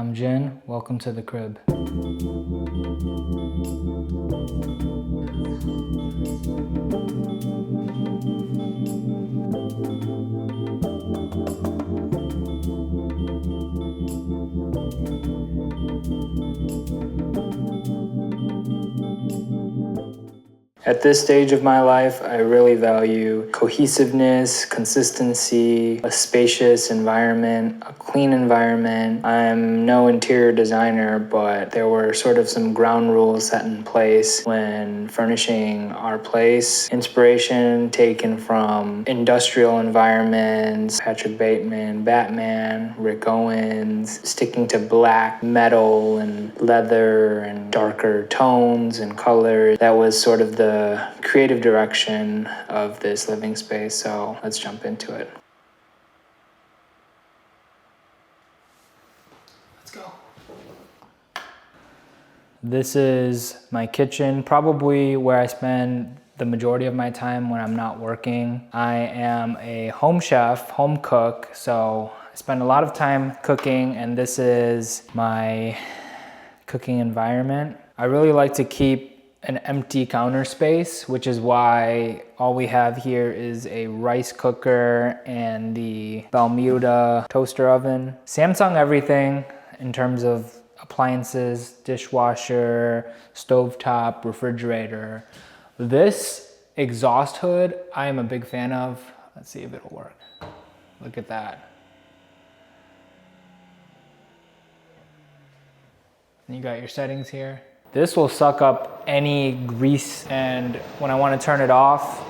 I'm Jian, welcome to the crib. At this stage of my life, I really value cohesiveness, consistency, a spacious environment, a clean environment. I'm no interior designer, but there were sort of some ground rules set in place when furnishing our place. Inspiration taken from industrial environments, Patrick Bateman, Batman, Rick Owens, sticking to black, metal, and leather, and darker tones and colors. That was sort of the creative direction of this living space, so let's jump into it. Let's go. This is my kitchen, probably where I spend the majority of my time when I'm not working. I am a home chef, home cook, so I spend a lot of time cooking, and this is my cooking environment. I really like to keep an empty counter space, which is why all we have here is a rice cooker and the Bermuda toaster oven. Samsung everything in terms of appliances, dishwasher, stovetop, refrigerator. This exhaust hood, I am a big fan of. Let's see if it'll work. Look at that. And you got your settings here. This will suck up any grease, and when I want to turn it off,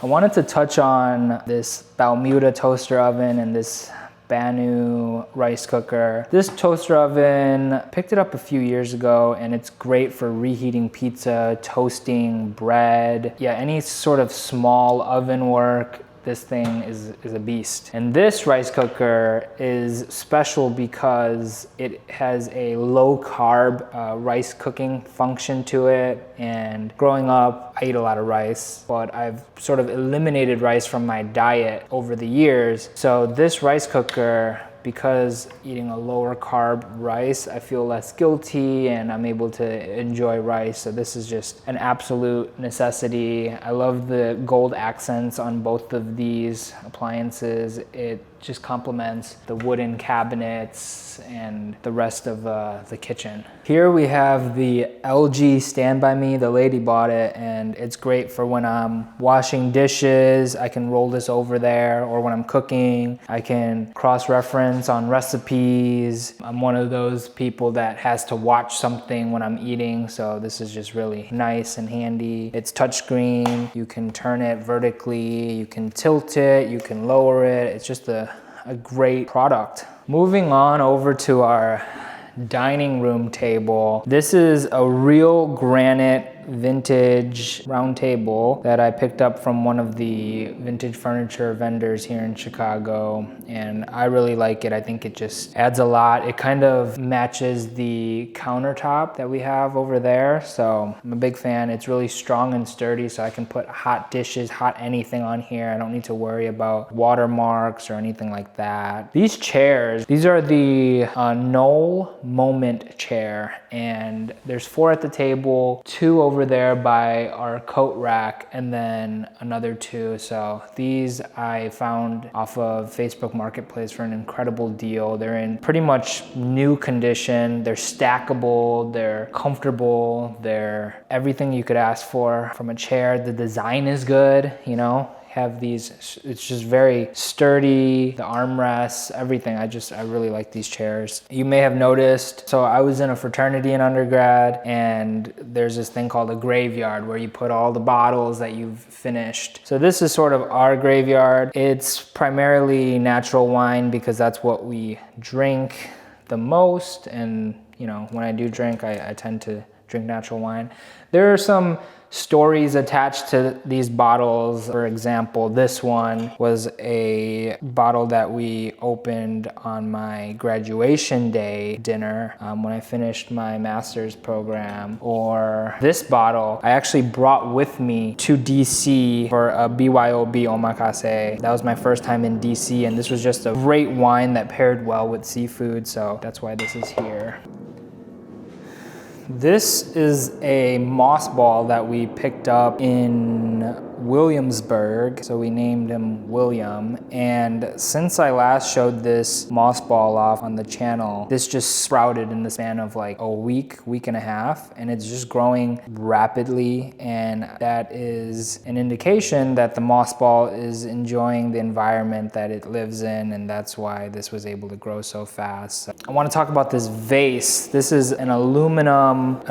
I wanted to touch on this Bermuda toaster oven and this Banu rice cooker. This toaster oven, picked it up a few years ago, and it's great for reheating pizza, toasting bread. Yeah, any sort of small oven work. This thing is a beast. And this rice cooker is special because it has a low carb rice cooking function to it. And growing up, I eat a lot of rice, but I've sort of eliminated rice from my diet over the years. So this rice cooker, because eating a lower carb rice, I feel less guilty and I'm able to enjoy rice. So this is just an absolute necessity. I love the gold accents on both of these appliances. It just complements the wooden cabinets and the rest of the kitchen. Here we have the LG Stand By Me. The lady bought it, and it's great for when I'm washing dishes. I can roll this over there, or when I'm cooking, I can cross-reference on recipes. I'm one of those people that has to watch something when I'm eating, so this is just really nice and handy. It's touchscreen. You can turn it vertically, you can tilt it, you can lower it. It's just a great product. Moving on over to our dining room table. This is a real granite vintage round table that I picked up from one of the vintage furniture vendors here in Chicago, and I really like it. I think it just adds a lot. It kind of matches the countertop that we have over there, so I'm a big fan. It's really strong and sturdy, so I can put hot dishes, hot anything on here. I don't need to worry about watermarks or anything like that. These chairs, these are the Knoll Moment chair, and there's 4 at the table, 2 over there by our coat rack, and then another 2. So these I found off of Facebook Marketplace for an incredible deal. They're in pretty much new condition. They're stackable, they're comfortable, they're everything you could ask for from a chair. The design is good, you know. Have these, it's just very sturdy, the armrests, everything. I really like these chairs. You may have noticed, so I was in a fraternity in undergrad, and there's this thing called a graveyard where you put all the bottles that you've finished. So this is sort of our graveyard. It's primarily natural wine because that's what we drink the most, and you know, when I do drink, I tend to drink natural wine. There are some stories attached to these bottles. For example, this one was a bottle that we opened on my graduation day dinner when I finished my master's program. Or this bottle I actually brought with me to DC for a BYOB omakase. That was my first time in DC, and this was just a great wine that paired well with seafood, so that's why this is here. This is a moss ball that we picked up in Williamsburg, so we named him William. And since I last showed this moss ball off on the channel, this just sprouted in the span of like a week and a half, and it's just growing rapidly. And that is an indication that the moss ball is enjoying the environment that it lives in, and that's why this was able to grow so fast. I want to talk about this vase. This is an aluminum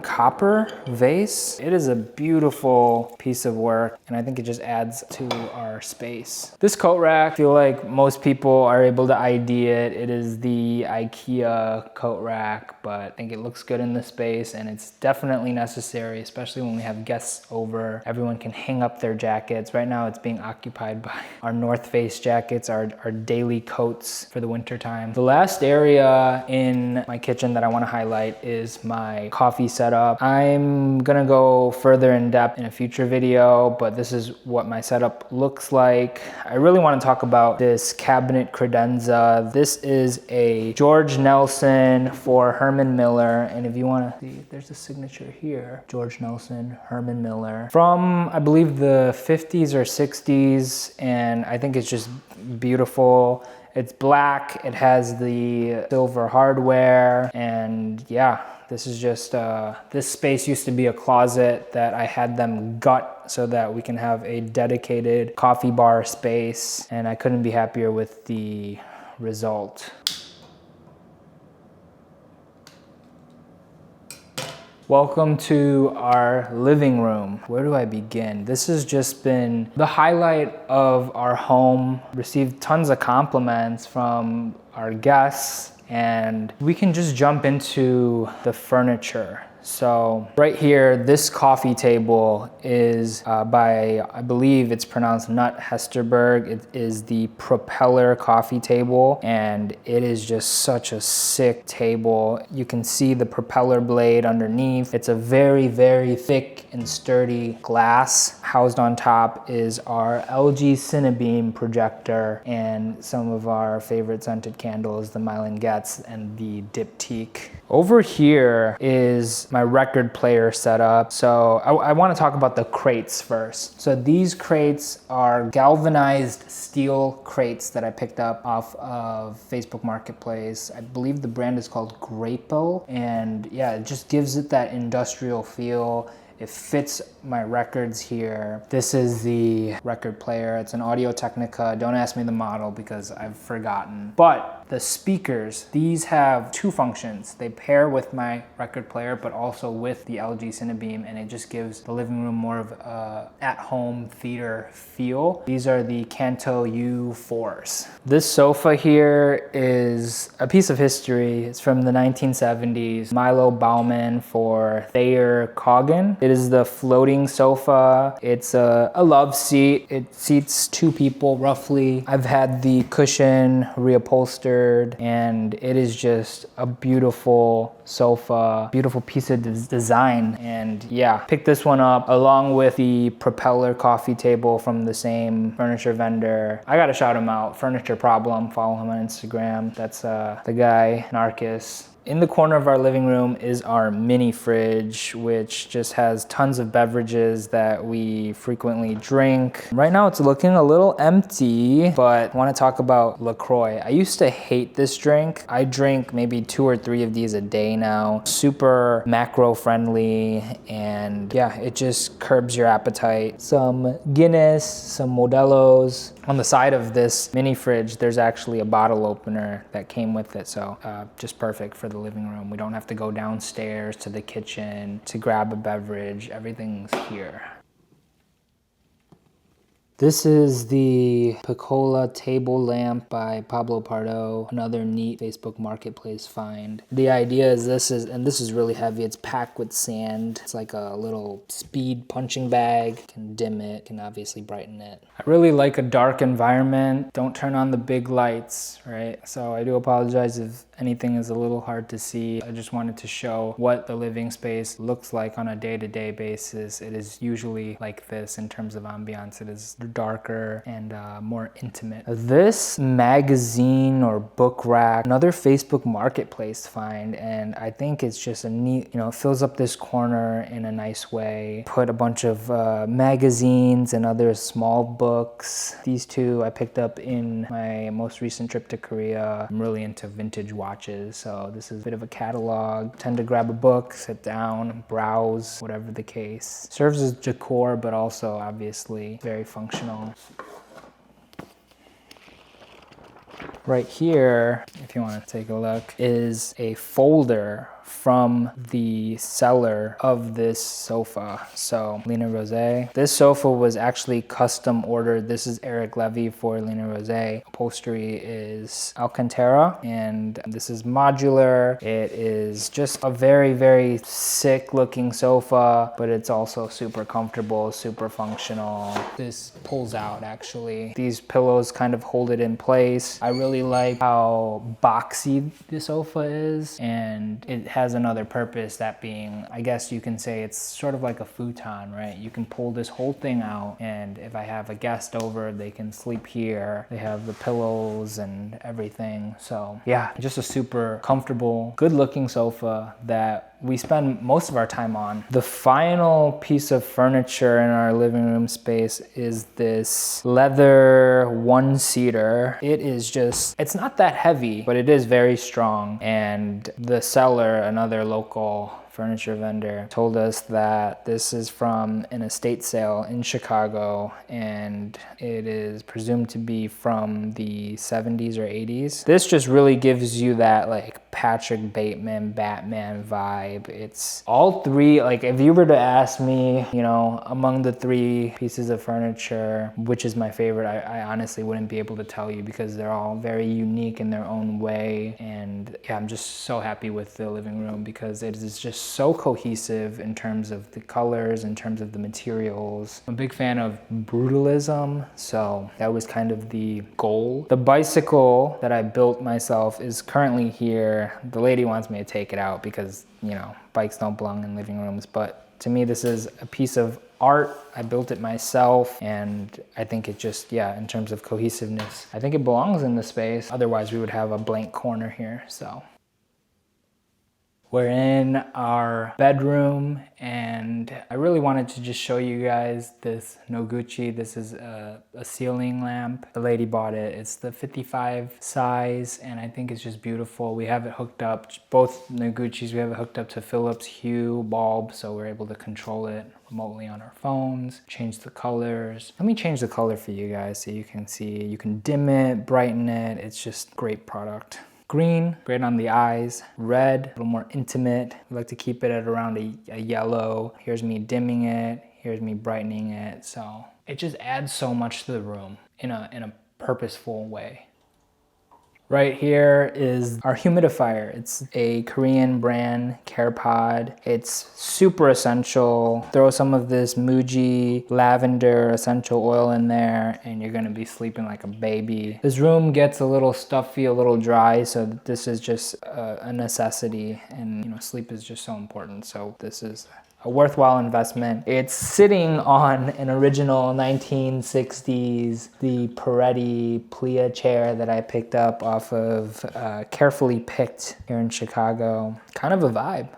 copper vase. It is a beautiful piece of work, and I think it just adds to our space. This coat rack, I feel like most people are able to ID it. It is the IKEA coat rack, but I think it looks good in the space, and it's definitely necessary, especially when we have guests over. Everyone can hang up their jackets. Right now it's being occupied by our North Face jackets, our daily coats for the winter time. The last area in my kitchen that I want to highlight is my coffee setup. I'm gonna go further in depth in a future video, but this is what my setup looks like. I really want to talk about this cabinet credenza. This is a George Nelson for Herman Miller, and if you want to see, there's a signature here, George Nelson, Herman Miller, from I believe the 50s or 60s, and I think it's just beautiful. It's black, it has the silver hardware, and yeah, this is just, this space used to be a closet that I had them gut so that we can have a dedicated coffee bar space, and I couldn't be happier with the result. Welcome to our living room. Where do I begin? This has just been the highlight of our home. Received tons of compliments from our guests, and we can just jump into the furniture. So right here, this coffee table is by, I believe it's pronounced Nut Hesterberg. It is the Propeller coffee table, and it is just such a sick table. You can see the propeller blade underneath. It's a very, very thick and sturdy glass. Housed on top is our LG Cinebeam projector and some of our favorite scented candles, the Mylan Getz and the Diptyque. Over here is my record player setup. So I want to talk about the crates first. So these crates are galvanized steel crates that I picked up off of Facebook Marketplace. I believe the brand is called Grapo, and yeah, it just gives it that industrial feel. It fits my records here. This is the record player. It's an Audio-Technica. Don't ask me the model because I've forgotten. But the speakers, these have two functions. They pair with my record player, but also with the LG Cinebeam, and it just gives the living room more of a at-home theater feel. These are the Kanto U4s. This sofa here is a piece of history. It's from the 1970s. Milo Bauman for Thayer Coggin. It is the floating sofa. It's a love seat. It seats two people roughly. I've had the cushion reupholstered, and it is just a beautiful sofa, beautiful piece of design. And yeah, picked this one up along with the Propeller coffee table from the same furniture vendor. I gotta shout him out, Furniture Problem. Follow him on Instagram. That's the guy, Narcus. In the corner of our living room is our mini fridge, which just has tons of beverages that we frequently drink. Right now it's looking a little empty, but I want to talk about LaCroix. I used to hate this drink. I drink maybe 2 or 3 of these a day now. Super macro friendly, and yeah, it just curbs your appetite. Some Guinness, some Modelo's. On the side of this mini fridge, there's actually a bottle opener that came with it, so just perfect for the living room. We don't have to go downstairs to the kitchen to grab a beverage. Everything's here. This is the Piccola table lamp by Pablo Pardo, another neat Facebook Marketplace find. The idea is this is really heavy. It's packed with sand. It's like a little speed punching bag. You can dim it, can obviously brighten it. I really like a dark environment. Don't turn on the big lights, right? So I do apologize if anything is a little hard to see. I just wanted to show what the living space looks like on a day-to-day basis. It is usually like this in terms of ambiance. It is darker and more intimate. This magazine or book rack, another Facebook Marketplace find, and I think it's just a neat, it fills up this corner in a nice way. Put a bunch of magazines and other small books. These two I picked up in my most recent trip to Korea. I'm really into vintage watches, so this is a bit of a catalog. Tend to grab a book, sit down, browse, whatever the case. Serves as decor, but also obviously very functional. Right here, if you want to take a look, is a folder from the seller of this sofa. So Lina Rose. This sofa was actually custom ordered. This is Eric Levy for Lina Rose. Upholstery is Alcantara, and this is modular. It is just a very, very sick looking sofa, but it's also super comfortable, super functional. This pulls out actually. These pillows kind of hold it in place. I really like how boxy the sofa is, and it has another purpose, that being, I guess you can say it's sort of like a futon, right? You can pull this whole thing out, and if I have a guest over, they can sleep here. They have the pillows and everything. So yeah, just a super comfortable, good looking sofa that we spend most of our time on. The final piece of furniture in our living room space is this leather one-seater. It is just, it's not that heavy, but it is very strong. And the seller, another local furniture vendor, told us that this is from an estate sale in Chicago, and it is presumed to be from the 70s or 80s. This just really gives you that like Patrick Bateman, Batman vibe. It's all three, like if you were to ask me, among the three pieces of furniture, which is my favorite, I honestly wouldn't be able to tell you because they're all very unique in their own way. And yeah, I'm just so happy with the living room because it is just so cohesive in terms of the colors, in terms of the materials. I'm a big fan of brutalism, so that was kind of the goal. The bicycle that I built myself is currently here. The lady wants me to take it out because, bikes don't belong in living rooms, but to me, this is a piece of art. I built it myself, and I think it just, in terms of cohesiveness, I think it belongs in the space. Otherwise, we would have a blank corner here, so. We're in our bedroom, and I really wanted to just show you guys this Noguchi. This is a ceiling lamp. The lady bought it. It's the 55 size, and I think it's just beautiful. We have it hooked up, both Noguchis, we have it hooked up to Philips Hue bulb, so we're able to control it remotely on our phones, change the colors. Let me change the color for you guys so you can see. You can dim it, brighten it. It's just great product. Green, great on the eyes. Red, a little more intimate. We like to keep it at around a yellow. Here's me dimming it. Here's me brightening it. So it just adds so much to the room in a purposeful way. Right here is our humidifier. It's a Korean brand, CarePod. It's super essential. Throw some of this Muji lavender essential oil in there and you're gonna be sleeping like a baby. This room gets a little stuffy, a little dry, so this is just a necessity, and sleep is just so important. So this is a worthwhile investment. It's sitting on an original 1960s, the Peretti Plia chair that I picked up off of Carefully Picked here in Chicago. Kind of a vibe.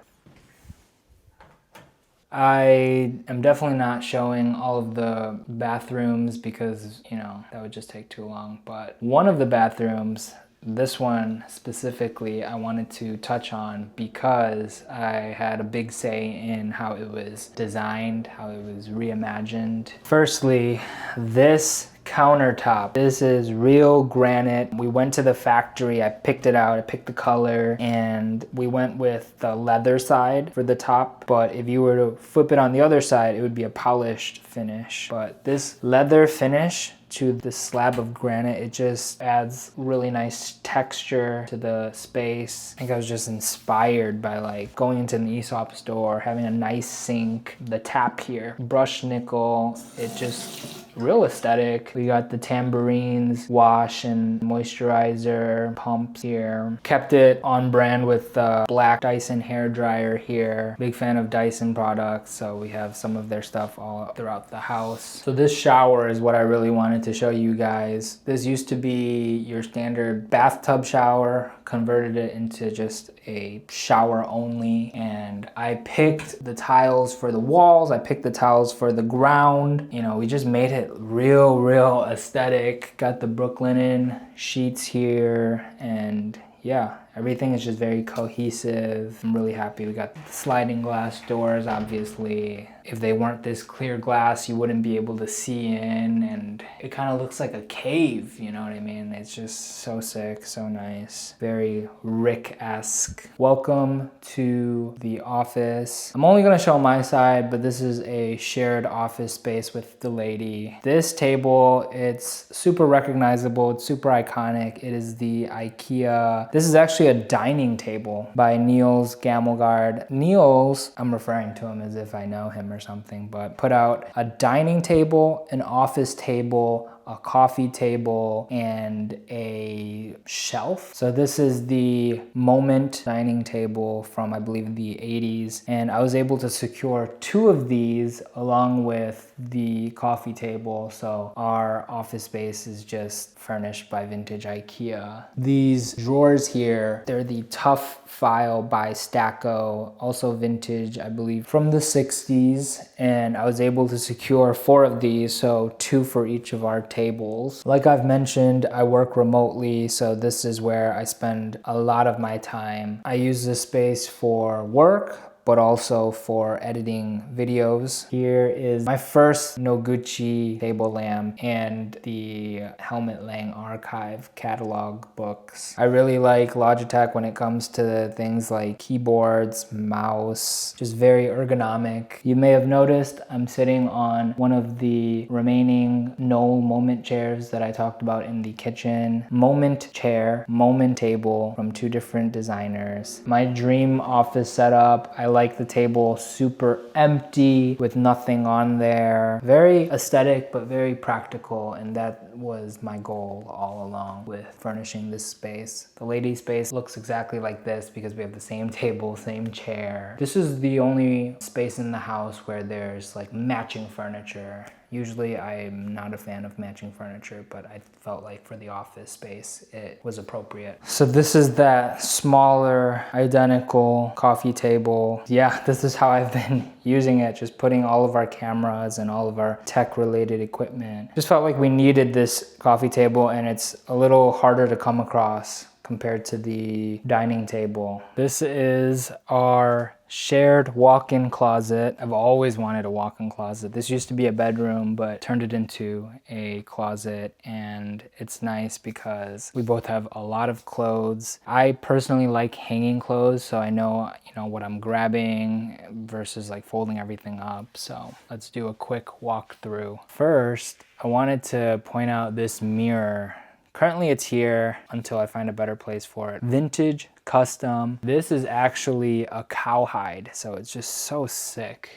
I am definitely not showing all of the bathrooms because, that would just take too long. But one of the bathrooms, this one specifically, I wanted to touch on because I had a big say in how it was designed, how it was reimagined. Firstly, this countertop. This is real granite. We went to the factory, I picked it out, I picked the color, and we went with the leather side for the top. But if you were to flip it on the other side, it would be a polished finish. But this leather finish to the slab of granite, it just adds really nice texture to the space. I think I was just inspired by like going into an Aesop store, having a nice sink, the tap here, brushed nickel, it just real aesthetic. We got the tambourines, wash and moisturizer pumps here. Kept it on brand with the black Dyson hair dryer here. Big fan of Dyson products, so we have some of their stuff all throughout the house. So this shower is what I really wanted to show you guys. This used to be your standard bathtub shower, converted it into just a shower only, and I picked the tiles for the walls, I picked the tiles for the ground. You know, we just made it real aesthetic. Got the Brooklinen sheets here, and yeah, everything is just very cohesive. I'm really happy. We got the sliding glass doors, obviously. If they weren't this clear glass, you wouldn't be able to see in, and it kind of looks like a cave, you know what I mean? It's just so sick, so nice. Very Rick-esque. Welcome to the office. I'm only gonna show my side, but this is a shared office space with the lady. This table, it's super recognizable, it's super iconic. It is the IKEA. This is actually a dining table by Niels Gammelgaard. Niels, I'm referring to him as if I know him or something, but put out a dining table, an office table, a coffee table, and a shelf. So this is the Moment dining table from, I believe, the 80s. And I was able to secure 2 of these along with the coffee table. So our office space is just furnished by vintage IKEA. These drawers here, they're the Tough File by Stacko, also vintage, I believe, from the 60s. And I was able to secure 4 of these, so 2 for each of our tables. Like I've mentioned, I work remotely, so this is where I spend a lot of my time. I use this space for work, but also for editing videos. Here is my first Noguchi table lamp and the Helmut Lang Archive catalog books. I really like Logitech when it comes to things like keyboards, mouse, just very ergonomic. You may have noticed I'm sitting on one of the remaining Knoll Moment chairs that I talked about in the kitchen. Moment chair, Moment table from 2 different designers. My dream office setup. I like the table super empty with nothing on there. Very aesthetic, but very practical, and that was my goal all along with furnishing this space. The lady space looks exactly like this because we have the same table, same chair. This is the only space in the house where there's like matching furniture. Usually I'm not a fan of matching furniture, but I felt like for the office space, it was appropriate. So this is that smaller, identical coffee table. Yeah, this is how I've been using it, just putting all of our cameras and all of our tech-related equipment. Just felt like we needed this coffee table, and it's a little harder to come across compared to the dining table. This is our shared walk-in closet. I've always wanted a walk-in closet. This used to be a bedroom, but turned it into a closet, and it's nice because we both have a lot of clothes. I personally like hanging clothes, so I know, what I'm grabbing versus like folding everything up. So let's do a quick walkthrough. First, I wanted to point out this mirror. Currently it's here until I find a better place for it. Vintage custom. This is actually a cowhide, so it's just so sick.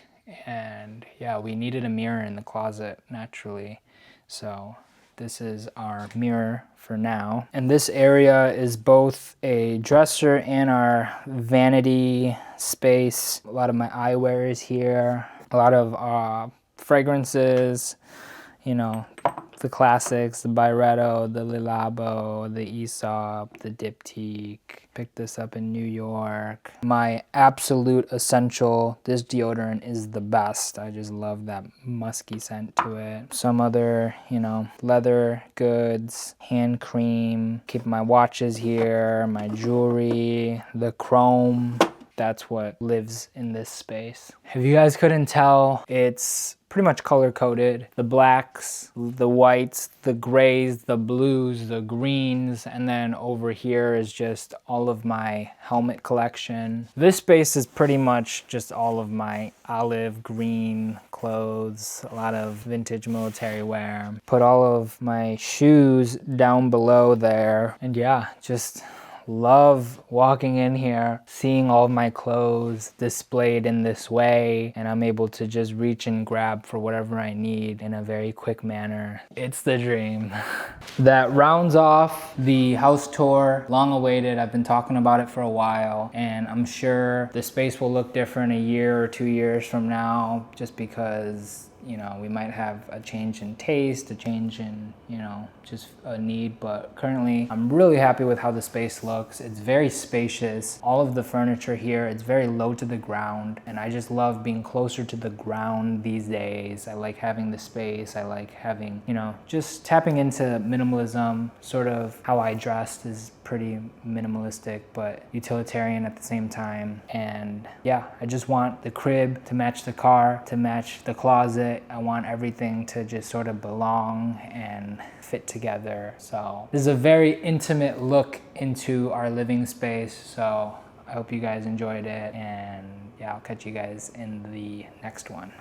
And yeah, we needed a mirror in the closet naturally. So this is our mirror for now. And this area is both a dresser and our vanity space. A lot of my eyewear is here. A lot of fragrances, the classics, the Byretto, the Le Labo, the Aesop, the Diptyque. Picked this up in New York. My absolute essential, this deodorant is the best. I just love that musky scent to it. Some other, leather goods, hand cream. Keep my watches here, my jewelry, the chrome that's what lives in this space. If you guys couldn't tell, it's pretty much color coded. The blacks, the whites, the grays, the blues, the greens, and then over here is just all of my helmet collection. This space is pretty much just all of my olive green clothes, a lot of vintage military wear. Put all of my shoes down below there, and yeah, just love walking in here, seeing all of my clothes displayed in this way, and I'm able to just reach and grab for whatever I need in a very quick manner. It's the dream. That rounds off the house tour. Long awaited. I've been talking about it for a while, and I'm sure the space will look different a year or 2 years from now, just because, you know, we might have a change in taste, a change in, you know, just a need. But currently I'm really happy with how the space looks. It's very spacious. All of the furniture here, it's very low to the ground, and I just love being closer to the ground these days. I like having the space. I like having, you know, just tapping into minimalism. Sort of how I dressed is pretty minimalistic but utilitarian at the same time. And yeah, I just want the crib to match the car, to match the closet. I want everything to just sort of belong and fit together. So this is a very intimate look into our living space. So I hope you guys enjoyed it, and yeah, I'll catch you guys in the next one.